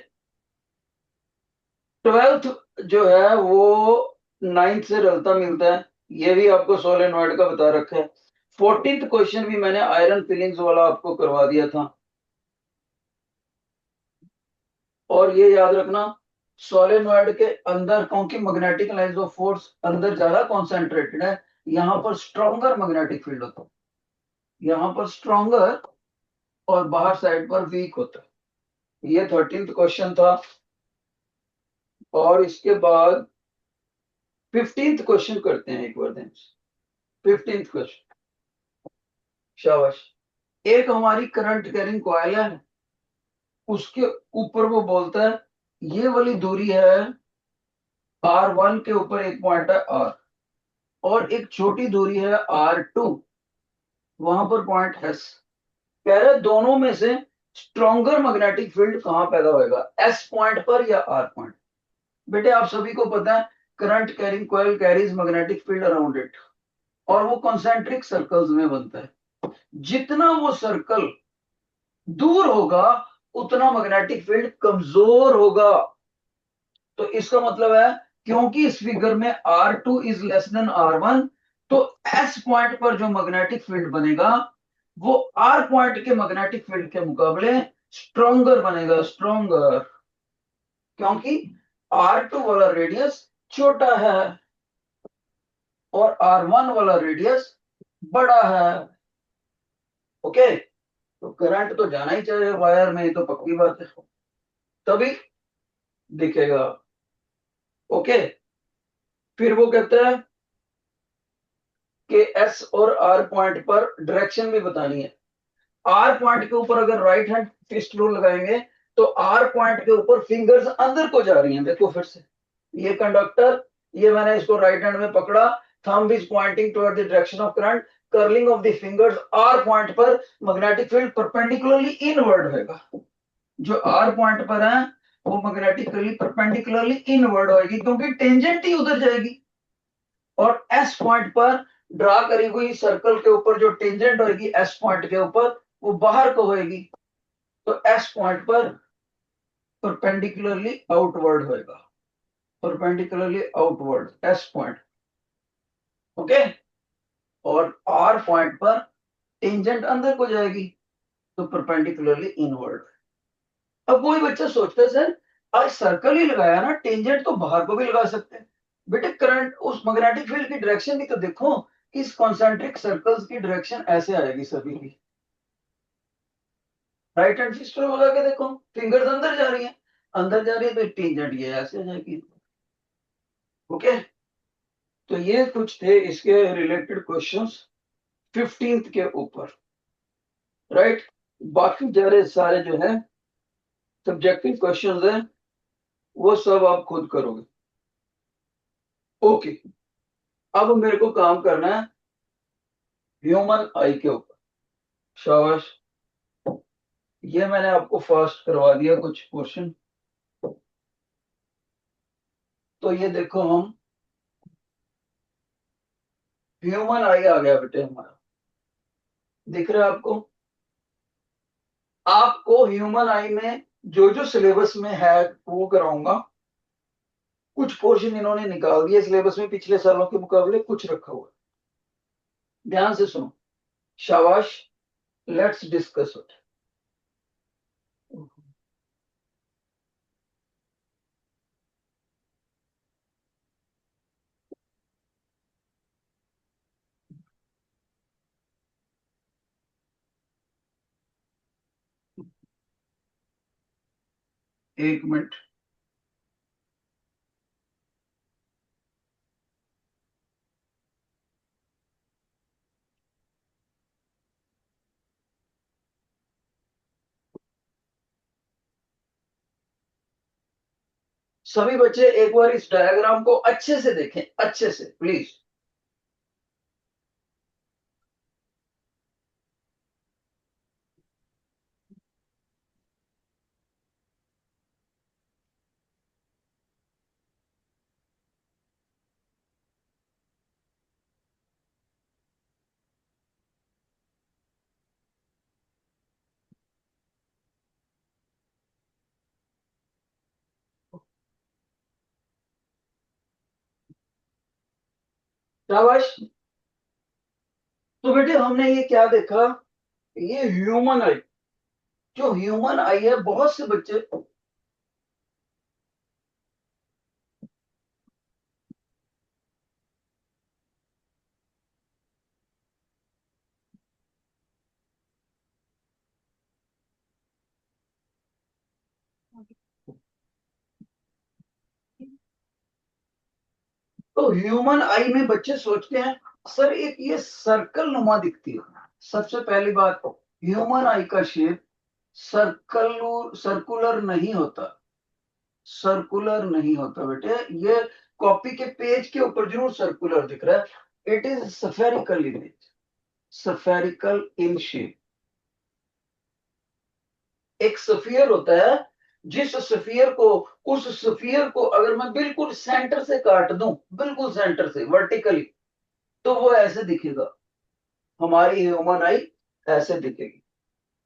12th जो है वो 9th से रलता मिलता है, ये भी आपको सोलेनॉइड का बता रखा है। 14th क्वेश्चन भी मैंने आयरन फिलिंग्स वाला आपको करवा दिया था। और ये याद रखना, सोलेनॉइड के अंदर क्योंकि मैग्नेटिक लाइंस ऑफ फोर्स अंदर ज्यादा कॉन्सेंट्रेटेड है, यहां पर स्ट्रॉन्गर मैग्नेटिक फील्ड होता है, यहां पर स्ट्रॉन्गर और बाहर साइड पर वीक होता है। ये 13th क्वेश्चन था। और इसके बाद 15th क्वेश्चन करते हैं एक बार दिन। 15th क्वेश्चन, शाबाश। एक हमारी करंट कैरिंग कॉइल है, उसके ऊपर वो बोलता है ये वाली दूरी है R1 के ऊपर एक पॉइंट है R, और एक छोटी दूरी है R2, वहां पर पॉइंट S। कह रहे दोनों में से स्ट्रॉन्गर मैग्नेटिक फील्ड कहां पैदा होएगा, S पॉइंट पर या R पॉइंट। बेटे आप सभी को पता है current carrying coil carries magnetic field around it, और वो कॉन्सेंट्रिक सर्कल्स में बनता है। जितना वो सर्कल दूर होगा उतना मैग्नेटिक फील्ड कमजोर होगा। तो इसका मतलब है क्योंकि इस फिगर में R2 is less than R1, तो S पॉइंट पर जो मैग्नेटिक फील्ड बनेगा वो R पॉइंट के मैग्नेटिक फील्ड के मुकाबले स्ट्रॉन्गर बनेगा, स्ट्रॉन्गर। क्योंकि R2 वाला रेडियस छोटा है और R1 वाला रेडियस बड़ा है। ओके, तो करंट तो जाना ही चाहिए वायर में, ये तो पक्की बात है, तभी दिखेगा। ओके, फिर वो कहते हैं कि एस और आर पॉइंट पर डायरेक्शन भी बतानी है। आर पॉइंट के ऊपर अगर राइट हैंड फिस्ट रूल लगाएंगे तो आर पॉइंट के ऊपर फिंगर्स अंदर को जा रही हैं। देखो फिर से, ये कंडक्टर, ये मैंने इसको राइट हैंड में पकड़ा, thumb is pointing toward the direction of current, curling of the fingers are point पर मैग्नेटिक फील्ड परपेंडिकुलरली इनवर्ड होगा। जो आर पॉइंट पर है वो मैग्नेटिकली परपेंडिकुलरली इनवर्ड होगी क्योंकि टेंजेंट ही उधर जाएगी। और एस पॉइंट पर ड्रा करी हुई सर्कल के ऊपर जो टेंजेंट होगी एस पॉइंट के ऊपर वो बाहर को होगी, तो एस पॉइंट पर परपेंडिकुलरली आउटवर्ड होएगा, perpendicularly outward S point. Okay, और आर पॉइंट पर टेंजेंट अंदर को जाएगी तो परपेंडिकुलरली इनवर्ड। अब कोई बच्चा सोचता है सर आज सर्कल ही लगाया ना, टेंजेंट तो बाहर को भी लगा सकते हैं। बेटे करंट उस मैग्नेटिक फील्ड की डायरेक्शन भी तो देखो, इस कॉन्सेंट्रिक सर्कल्स की डायरेक्शन ऐसे आएगी सभी की। राइट हैंड फिस्टल लगा के देखो, फिंगर्स अंदर जा रही है, अंदर जा रही है तो टेंजेंट ये ऐसे आ जाएगी। ओके, तो ये कुछ थे इसके रिलेटेड क्वेश्चंस 15th के ऊपर। राइट, बाकी जरे सारे जो है सब्जेक्टिव क्वेश्चंस हैं वो सब आप खुद करोगे। ओके, अब मेरे को काम करना है ह्यूमन आई के ऊपर। शाबाश, ये मैंने आपको फास्ट करवा दिया कुछ क्वेश्चन। तो ये देखो, हम ह्यूमन आई आ गया बेटे हमारा, दिख रहा है आपको। आपको ह्यूमन आई में जो जो सिलेबस में है वो कराऊंगा। कुछ पोर्शन इन्होंने निकाल दिया सिलेबस में पिछले सालों के मुकाबले, कुछ रखा हुआ है। ध्यान से सुनो, शाबाश, लेट्स डिस्कस इट। एक मिनट, सभी बच्चे एक बार इस डायग्राम को अच्छे से देखें, अच्छे से प्लीज। शाबाश, तो बेटे हमने ये क्या देखा, ये ह्यूमन आई, जो ह्यूमन आई है, बहुत से बच्चे तो ह्यूमन आई में बच्चे सोचते हैं सर एक ये सर्कल नुमा दिखती है। सबसे पहली बात, ह्यूमन आई का शेप सर्कुलर नहीं होता, सर्कुलर नहीं होता बेटे। ये कॉपी के पेज के ऊपर जरूर सर्कुलर दिख रहा है, it is spherical image, spherical in shape. एक सफियर होता है, जिस सफियर को, उस सफियर को अगर मैं बिल्कुल सेंटर से काट दूं, बिल्कुल सेंटर से वर्टिकली, तो वो ऐसे दिखेगा। हमारी ह्यूमन आई ऐसे दिखेगी।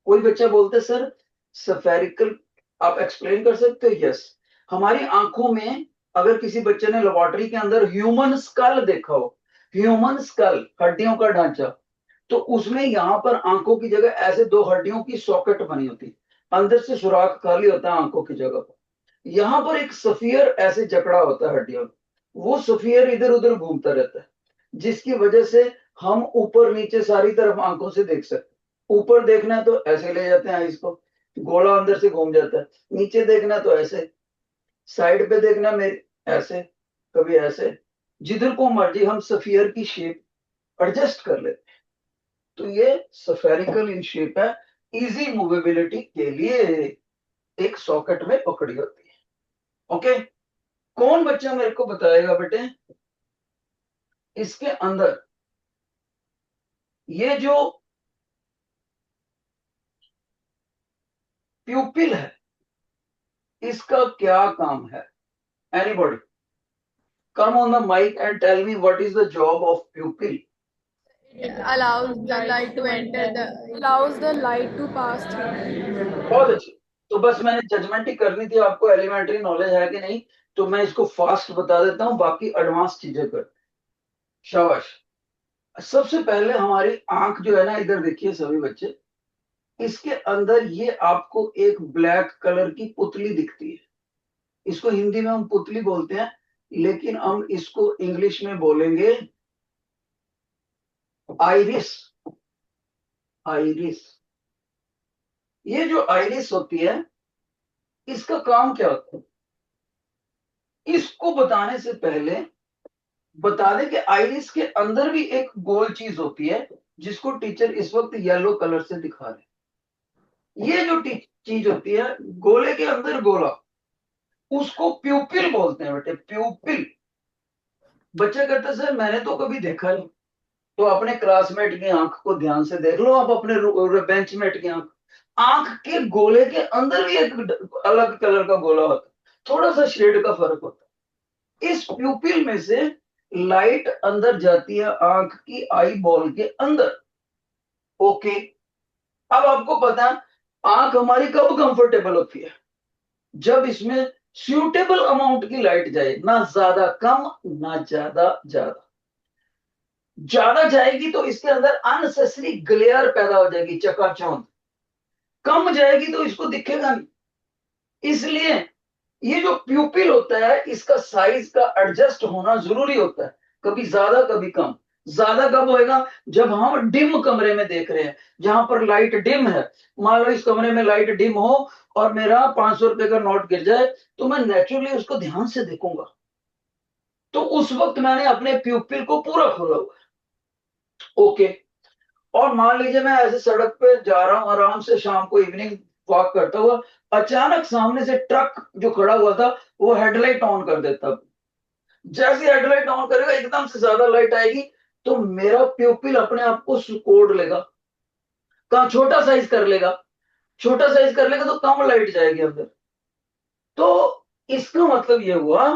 कोई बच्चा बोलते सर सफेरिकल आप एक्सप्लेन कर सकते हो? यस। हमारी आंखों में अगर किसी बच्चे ने लेबोरेटरी के अंदर ह्यूमन स्कल देखा हो, ह्यूमन स्कल हड्डियों का ढांचा, तो उसमें यहां पर आंखों की जगह ऐसे दो हड्डियों की सॉकेट बनी होती, अंदर से सुराख खाली होता है आंखों की जगह पर। यहां पर एक सफियर ऐसे जकड़ा होता है हड्डियों में, वो सफियर इधर उधर घूमता रहता है, जिसकी वजह से हम ऊपर नीचे सारी तरफ आंखों से देख सकते। ऊपर देखना है तो ऐसे ले जाते हैं इसको, गोला अंदर से घूम जाता है। नीचे देखना है तो ऐसे, साइड पे देखना है मेरे ऐसे, कभी ऐसे, जिधर को मर्जी हम सफियर की शेप एडजस्ट कर लेते हैं। तो ये सफेरिकल इन शेप है, इजी मूवेबिलिटी के लिए एक सॉकेट में पकड़ी होती है। ओके, कौन बच्चा मेरे को बताएगा बेटे, इसके अंदर ये जो प्यूपिल है, इसका क्या काम है? Anybody come on the mic and tell me what is the job of pupil? It allows the light to enter the allows the light to pass through. बहुत अच्छी। तो बस मैंने जजमेंट ही करनी थी आपको एलिमेंट्री नॉलेज है कि नहीं, तो मैं इसको फास्ट बता देता हूं, बाकी एडवांस चीजें कर। शाबाश। सबसे पहले हमारी आंख जो है ना, इधर देखिए सभी बच्चे, इसके अंदर ये आपको एक ब्लैक कलर की पुतली दिखती है। इसको हिंदी में हम पुतली बोलते हैं, लेकिन हम इसको इंग्लिश में बोलेंगे आइरिस। आइरिस, ये जो आइरिस होती है, इसका काम क्या होता है? इसको बताने से पहले बता दें कि आइरिस के अंदर भी एक गोल चीज होती है, जिसको टीचर इस वक्त येलो कलर से दिखा रहे हैं। ये जो चीज होती है गोले के अंदर गोला, उसको प्यूपिल बोलते हैं बेटे, प्यूपिल। बच्चे कहते हैं सर मैंने तो कभी देखा नहीं। तो अपने क्लासमेट की आंख को ध्यान से देख लो, आप अपने बेंचमेट की आंख, आंख के गोले के अंदर भी एक अलग कलर का गोला होता है, थोड़ा सा शेड का फर्क होता है। इस प्यूपिल में से लाइट अंदर जाती है आंख की आई बॉल के अंदर। ओके, अब आपको पता है आंख हमारी कब कंफर्टेबल होती है? जब इसमें सूटेबल अमाउंट की लाइट जाए, ना ज्यादा कम ना ज्यादा ज्यादा। ज्यादा जाएगी तो इसके अंदर अननेसेसरी ग्लेयर पैदा हो जाएगी, चकाचौंध। कम जाएगी तो इसको दिखेगा नहीं। इसलिए ये जो प्यूपिल होता है, इसका साइज का एडजस्ट होना जरूरी होता है, कभी ज्यादा कभी कम। ज्यादा कब होएगा? जब हम डिम कमरे में देख रहे हैं, जहां पर लाइट डिम है। मान लो इस कमरे में लाइट डिम हो और मेरा 500 रुपए का नोट गिर जाए, तो मैं नेचुरली उसको ध्यान से देखूंगा। तो उस वक्त मैंने अपने प्यूपिल को पूरा खोला हुआ है। ओके, और मान लीजिए मैं ऐसे सड़क पे जा रहा हूं आराम से, शाम को इवनिंग वॉक करता हुआ, अचानक सामने से ट्रक जो खड़ा हुआ था वो हेडलाइट ऑन कर देता। जैसे हेडलाइट ऑन करेगा एकदम से ज्यादा लाइट आएगी, तो मेरा प्यूपिल अपने आप को सिकोड़ लेगा, कहा छोटा साइज कर लेगा। छोटा साइज कर लेगा तो कम लाइट जाएगी अंदर। तो इसका मतलब यह हुआ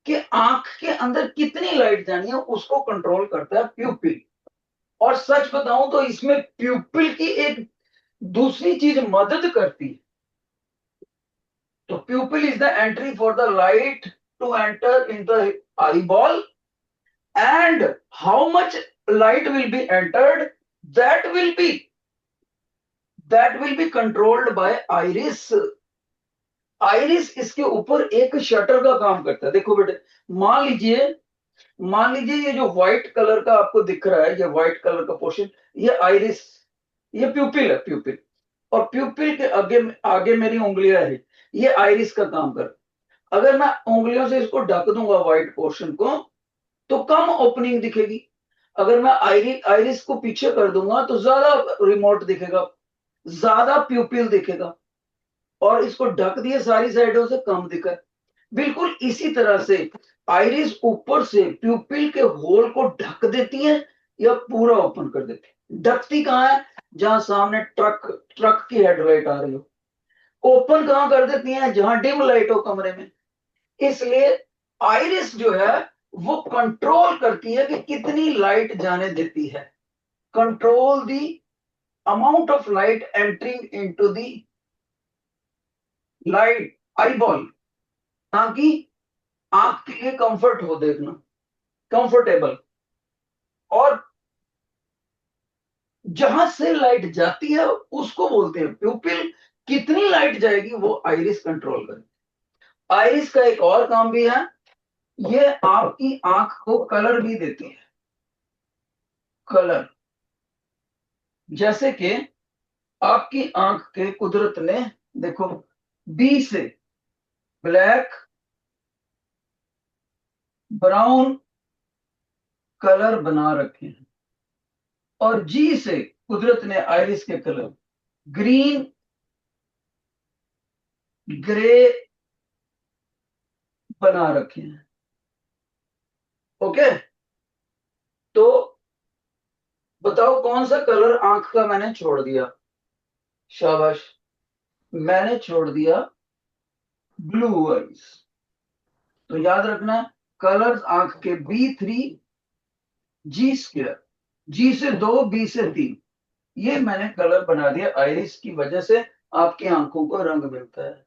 कि आंख के अंदर कितनी लाइट जानी है उसको कंट्रोल करता है प्यूपिल। और सच बताऊं तो इसमें प्यूपिल की एक दूसरी चीज मदद करती है। तो pupil is the entry for the light to enter in the eyeball, and how much light will be entered, that will be controlled by iris. Iris इसके ऊपर एक शटर का काम करता है। देखो बेटे, मान लीजिए ये जो व्हाइट कलर का आपको दिख रहा है, ये व्हाइट कलर का पोर्शन, ये आइरिस, ये प्यूपिल है, प्यूपिल। और प्यूपिल के आगे आगे मेरी उंगलियां है, ये आइरिस का काम कर। अगर मैं उंगलियों से इसको ढक दूंगा व्हाइट पोर्शन को, तो कम ओपनिंग दिखेगी। अगर मैं आइरिस को पीछे कर दूंगा तो ज्यादा रिमोट दिखेगा, ज्यादा प्यूपिल दिखेगा। और इसको ढक दिए सारी साइडों से, कम दिखा। बिल्कुल इसी तरह से आइरिस ऊपर से प्यूपिल के होल को ढक देती है या पूरा ओपन कर देती है। ढकती कहां है? जहां सामने ट्रक की हेडलाइट आ रही हो। ओपन कहां कर देती है? जहां डिम लाइट हो कमरे में। इसलिए आइरिस जो है वो कंट्रोल करती है कि कितनी लाइट जाने देती है। Control the amount of light entering into the light eyeball, ताकि आंख के लिए कंफर्ट हो, देखना कंफर्टेबल। और जहां से लाइट जाती है उसको बोलते हैं प्यूपिल। कितनी लाइट जाएगी वो आइरिस कंट्रोल करे। आइरिस का एक और काम भी है, ये आपकी आंख को कलर भी देती है। कलर, जैसे कि आपकी आंख के कुदरत ने, देखो, बी से ब्लैक, ब्राउन कलर बना रखे हैं, और जी से कुदरत ने आइरिस के कलर ग्रीन, ग्रे बना रखे हैं। ओके, तो बताओ कौन सा कलर आंख का मैंने छोड़ दिया? शाबाश, मैंने छोड़ दिया ब्लू आइज। तो याद रखना, कलर्स आंख के B3, G², G से 2, B से 3, ये मैंने कलर बना दिया। आइरिस की वजह से आपकी आंखों को रंग मिलता है।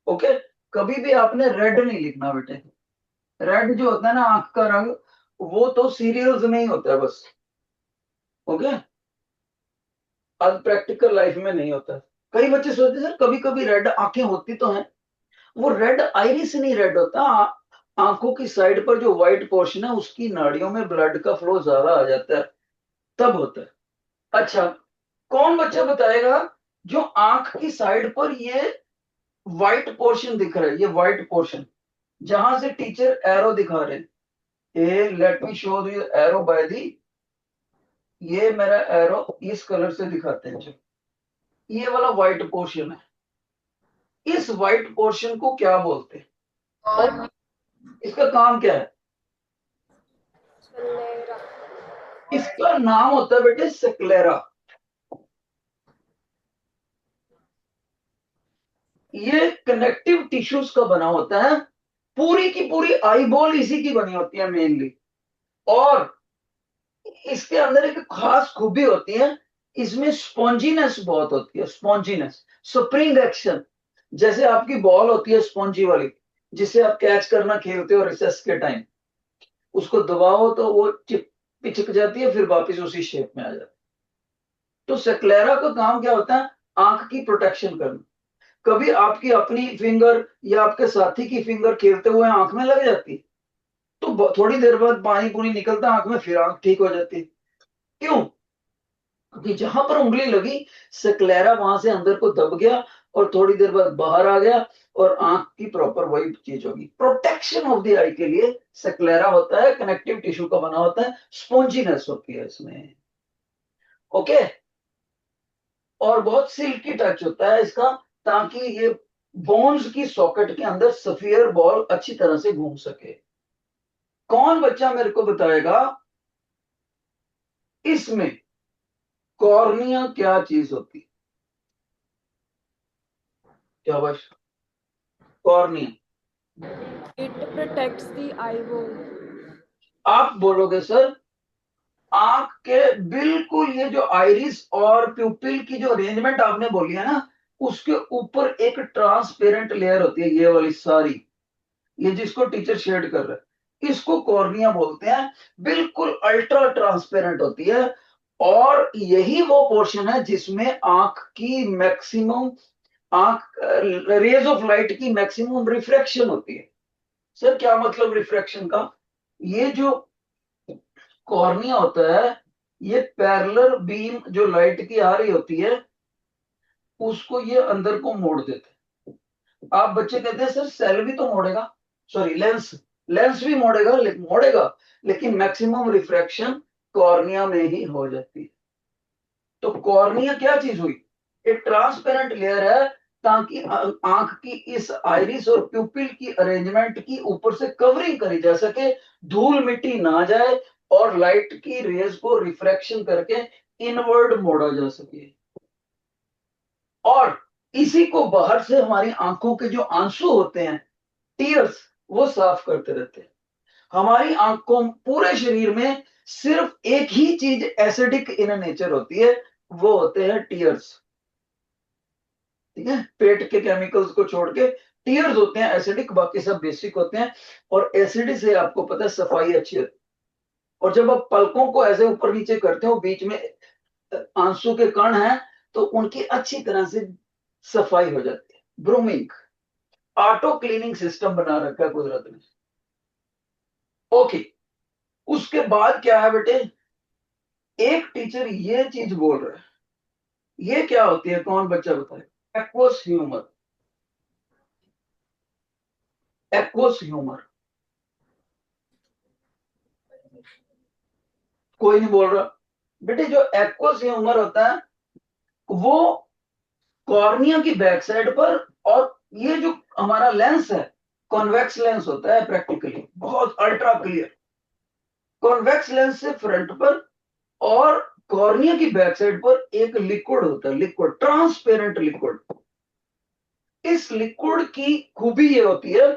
ओके, कभी भी आपने रेड नहीं लिखना बेटे। रेड जो होता है ना आंख का रंग, वो तो सीरियल्स में ही होता है बस। ओके, अब प्रैक्टिकल लाइफ में नहीं होता। कई बच्चे सोचते हैं सर कभी कभी रेड आंखें होती तो हैं। वो रेड आइरिस नहीं रेड होता, आंखों की साइड पर जो व्हाइट पोर्शन है उसकी नाड़ियों में ब्लड का फ्लो ज्यादा आ जाता है, तब होता है। अच्छा, कौन बच्चा बताएगा जो आंख की साइड पर ये व्हाइट पोर्शन दिख रहा है, ये व्हाइट पोर्शन जहां से टीचर एरो दिखा रहे हैं, ए let me show you arrow by the, ये मेरा एरो इस कलर से दिखाते हैं जो ये वाला व्हाइट पोर्शन है। इस व्हाइट पोर्शन को क्या बोलते हैं और इसका काम क्या है? Sclera. इसका नाम होता है बेटे स्क्लेरा। ये कनेक्टिव टिश्यूज का बना होता है। पूरी की पूरी आईबॉल इसी की बनी होती है मेनली। और इसके अंदर एक खास खूबी होती है, इसमें स्पॉन्जीनेस बहुत होती है। स्पॉन्जीनेस, स्प्रिंग एक्शन। जैसे आपकी बॉल होती है स्पॉन्जी वाली, जिसे आप कैच करना खेलते हो रिसेस के टाइम, उसको दबाओ तो वो चिपक जाती है, फिर वापस उसी शेप में आ जाती है। तो सेक्लेरा का काम क्या होता है? आंख की प्रोटेक्शन करना। कभी आपकी अपनी फिंगर या आपके साथी की फिंगर खेलते हुए आंख में लग जाती, तो थोड़ी देर बाद पानी पूरी निकलता आंख में, फिर आंख ठीक हो जाती। क्यों? क्योंकि जहां पर उंगली लगी, सेक्लेरा वहां से अंदर को दब गया और थोड़ी देर बाद बाहर आ गया, और आंख की प्रॉपर वही चीज होगी। प्रोटेक्शन ऑफ द आई के लिए सेक्लेरा होता है, कनेक्टिव टिश्यू का बना होता है, स्पॉन्जीनेस होती है इसमें। ओके, और बहुत सिल्की टच होता है इसका, ताकि ये बोन्स की सॉकेट के अंदर सफियर बॉल अच्छी तरह से घूम सके। कौन बच्चा मेरे को बताएगा इसमें कॉर्निया क्या चीज होती है? क्या बस cornea? It protects the eyeball. आप बोलोगे सर आंख के बिल्कुल ये जो आइरिस और प्यूपिल की जो अरेंजमेंट आपने बोली है ना, उसके ऊपर एक ट्रांसपेरेंट लेयर होती है, ये वाली सारी, ये जिसको टीचर शेड कर रहा है, इसको कॉर्निया बोलते हैं। बिल्कुल अल्ट्रा ट्रांसपेरेंट होती है, और यही वो पोर्शन है जिसमें आंख की मैक्सिमम रेज ऑफ लाइट की मैक्सिमम रिफ्रैक्शन होती है। सर क्या मतलब रिफ्रैक्शन का? ये जो कॉर्निया होता है, ये पैरेलल बीम जो लाइट की आ रही होती है उसको ये अंदर को मोड़ देते हैं। आप बच्चे कहते हैं सर सेल भी तो मोड़ेगा, सॉरी लेंस, लेंस भी मोड़ेगा, लेकिन मैक्सिमम रिफ्रैक्शन कॉर्निया में ही हो जाती है। तो कॉर्निया क्या चीज हुई? एक ट्रांसपेरेंट लेयर है, ताकि आंख की इस आइरिस और प्यूपिल की अरेंजमेंट की ऊपर से कवरिंग करी जा सके, धूल मिट्टी ना जाए, और लाइट की रेज को रिफ्रैक्शन करके इनवर्ड मोड़ा जा सके। और इसी को बाहर से हमारी आंखों के जो आंसू होते हैं, टीयर्स, वो साफ करते रहते हैं। हमारी आंखों पूरे शरीर में सिर्फ एक ही चीज एसिडिक इन नेचर होती है, वो होते हैं टीयर्स। ठीक है, पेट के केमिकल्स को छोड़ के टीयर्स होते हैं एसिडिक, बाकी सब बेसिक होते हैं। और एसिड से आपको पता है सफाई अच्छी होती है। और जब आप पलकों को ऐसे ऊपर नीचे करते हो, बीच में आंसू के कण हैं, तो उनकी अच्छी तरह से सफाई हो जाती है। ब्रूमिंग, ऑटो क्लीनिंग सिस्टम बना रखा है कुदरत ने। ओके, उसके बाद क्या है बेटे? एक टीचर ये चीज बोल रहा है, ये क्या होती है? कौन बच्चा बताए? Aqueous humour. एक्वस ह्यूमर कोई नहीं बोल रहा बेटे। जो एक्वस ह्यूमर होता है वो कॉर्निया की बैक साइड पर, और ये जो हमारा लेंस है कॉन्वेक्स लेंस होता है, प्रैक्टिकली बहुत अल्ट्रा क्लियर। कॉन्वेक्स लेंस से फ्रंट पर और कॉर्निया की बैक साइड पर एक लिक्विड होता है, लिक्विड, ट्रांसपेरेंट लिक्विड। इस लिक्विड की खूबी ये होती है,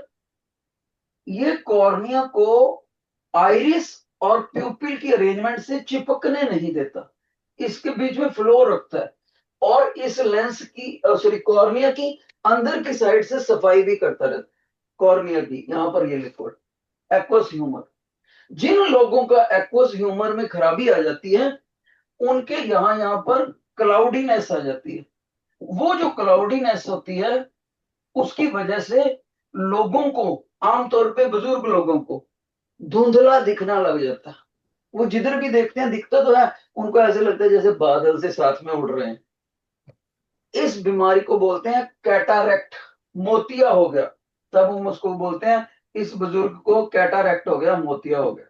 ये कॉर्निया को आइरिस और प्यूपिल की अरेंजमेंट से चिपकने नहीं देता, इसके बीच में फ्लो रखता है, और इस लेंस की, सॉरी, कॉर्निया की अंदर की साइड से सफाई भी करता रहता है। कॉर्निया की यहां पर ये लिक्विड, एक्वस ह्यूमर। जिन लोगों का एक्वस ह्यूमर में खराबी आ जाती है, उनके यहां पर क्लाउडीनेस आ जाती है। वो जो क्लाउडीनेस होती है, उसकी वजह से लोगों को, आमतौर पे बुजुर्ग लोगों को धुंधला दिखना लग जाता है। वो जिधर भी देखते हैं, दिखता तो है, उनको ऐसे लगता है जैसे बादल से साथ में उड़ रहे हैं। इस बीमारी को बोलते हैं कैटारेक्ट, मोतिया हो गया। तब हम उसको बोलते हैं इस बुजुर्ग को कैटारेक्ट हो गया, मोतिया हो गया।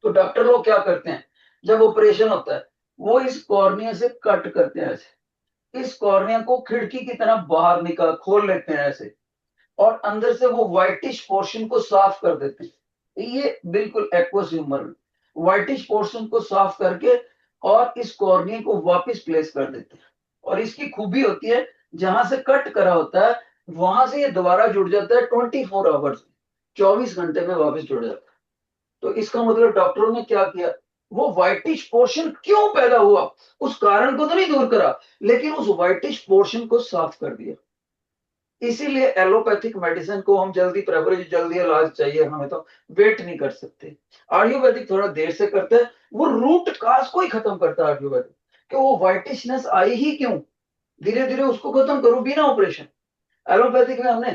तो डॉक्टर लोग क्या करते हैं, जब ऑपरेशन होता है, वो इस कॉर्निया से कट करते हैं ऐसे, इस कॉर्निया को खिड़की की तरह बाहर निकाल खोल लेते हैं ऐसे, और अंदर से वो व्हाइटिश पोर्शन को साफ कर देते हैं। ये बिल्कुल एक्वस ह्यूमर, व्हाइटिश पोर्शन को साफ करके और इस कॉर्निया को वापस प्लेस कर देते हैं। और इसकी खूबी होती है, जहां से कट करा होता है वहां से ये दोबारा जुड़ जाता है 24 आवर्स, 24 घंटे में वापस जुड़ जाता है। तो इसका मतलब डॉक्टरों ने क्या किया, वो व्हाइटिश पोर्शन क्यों पैदा हुआ, उस कारण को तो नहीं दूर करा, लेकिन उस व्हाइटिश पोर्शन को साफ कर दिया। इसीलिए एलोपैथिक मेडिसिन को हम जल्दी प्रेफर, जल्दी इलाज चाहिए हमें, तो वेट नहीं कर सकते। आयुर्वेदिक थोड़ा देर से करते हैं, वो रूट काज को ही खत्म करता है आयुर्वेदिक, कि वो व्हाइटिशनेस आई ही क्यों, धीरे धीरे उसको खत्म करो बिना ऑपरेशन। एलोपैथिक में हमने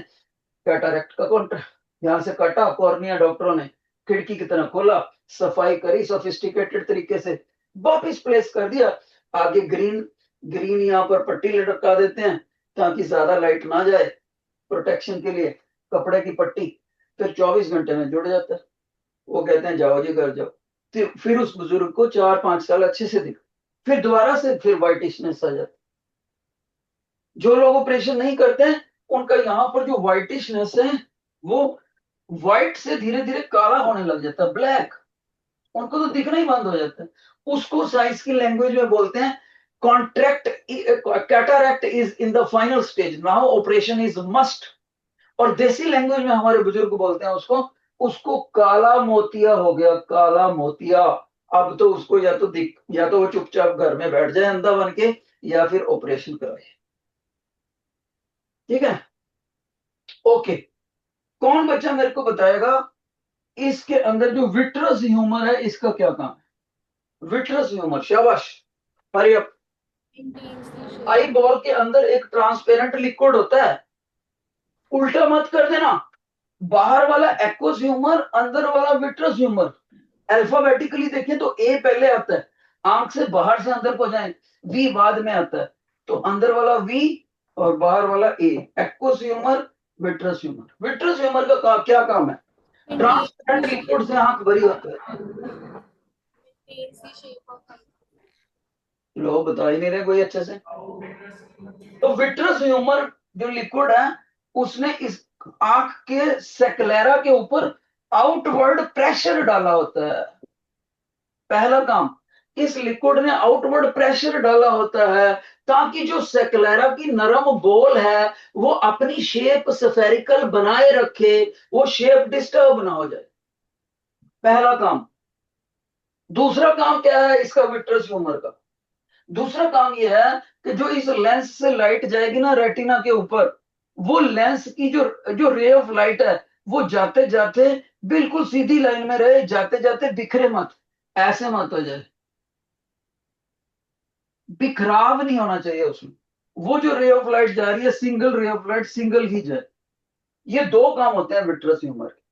कैटारेक्ट का कॉन्ट्रैक्ट, यहां से कटा कॉर्निया, डॉक्टरों ने खिड़की की तरह खोला, सफाई करी सोफिस्टिकेटेड तरीके से, वापिस प्लेस कर दिया। आगे ग्रीन, ग्रीन यहाँ पर पट्टी लटका देते हैं ताकि ज्यादा लाइट ना जाए, प्रोटेक्शन के लिए कपड़े की पट्टी। फिर 24 घंटे में जुड़ जाता है। वो कहते हैं जाओ जी घर जाओ। फिर उस बुजुर्ग को 4-5 साल अच्छे से दिख, फिर दोबारा से फिर व्हाइटिशनेस आ जाती। जो लोग ऑपरेशन नहीं करते हैं, उनका यहाँ पर जो व्हाइटिशनेस है, वो व्हाइट से धीरे धीरे काला होने लग जाता है, ब्लैक, उनको तो दिखना ही बंद हो जाता है। उसको साइंस की लैंग्वेज में बोलते हैं contract, cataract is in the final stage, now operation is must. और देसी लैंग्वेज में हमारे बुजुर्ग बोलते हैं उसको, उसको काला मोतिया हो गया, काला मोतिया। अब तो उसको या तो दिख, या तो वो चुपचाप घर में बैठ जाए अंधा बन के, या फिर ऑपरेशन कराए। ठीक है, ओके। कौन बच्चा मेरे को बताएगा इसके अंदर जो विट्रस ह्यूमर है, इसका क्या काम है? विट्रस ह्यूमर, शाबाश, पर्याप्त। आई बॉल के अंदर एक ट्रांसपेरेंट लिक्विड होता है, उल्टा मत कर देना, बाहर वाला एक्वस ह्यूमर, अंदर वाला विट्रस ह्यूमर। अल्फाबेटिकली देखें तो ए पहले आता है, आंख से बाहर से अंदर को जाए, वी बाद में आता है, तो अंदर वाला वी और बाहर वाला aqueous humour, vitreous humour. Vitreous humour का क्या काम है? ट्रांसपेरेंट लिक्विड से आंख भरी होती है। लोग बता ही नहीं रहे कोई अच्छे से। तो विट्रस ह्यूमर जो लिक्विड है, उसने इस आंख के सेक्लेरा के ऊपर आउटवर्ड प्रेशर डाला होता है। पहला काम, इस लिक्विड ने आउटवर्ड प्रेशर डाला होता है ताकि जो सेक्लेरा की नरम बॉल है वो अपनी शेप स्फेरिकल बनाए रखे, वो शेप डिस्टर्ब ना हो जाए। पहला काम। दूसरा काम क्या है इसका, विट्रस ह्यूमर का? दूसरा काम यह है कि जो इस लेंस से लाइट जाएगी ना रेटिना के ऊपर, वो लेंस की जो जो रे ऑफ लाइट है वो जाते जाते बिल्कुल सीधी लाइन में रहे, जाते जाते बिखरे मत, ऐसे मत हो जाए, बिखराव नहीं होना चाहिए उसमें। वो जो रे ऑफ लाइट जा रही है, single ray of light single ही जाए। ये दो काम होते हैं विट्रस ह्यूमर के।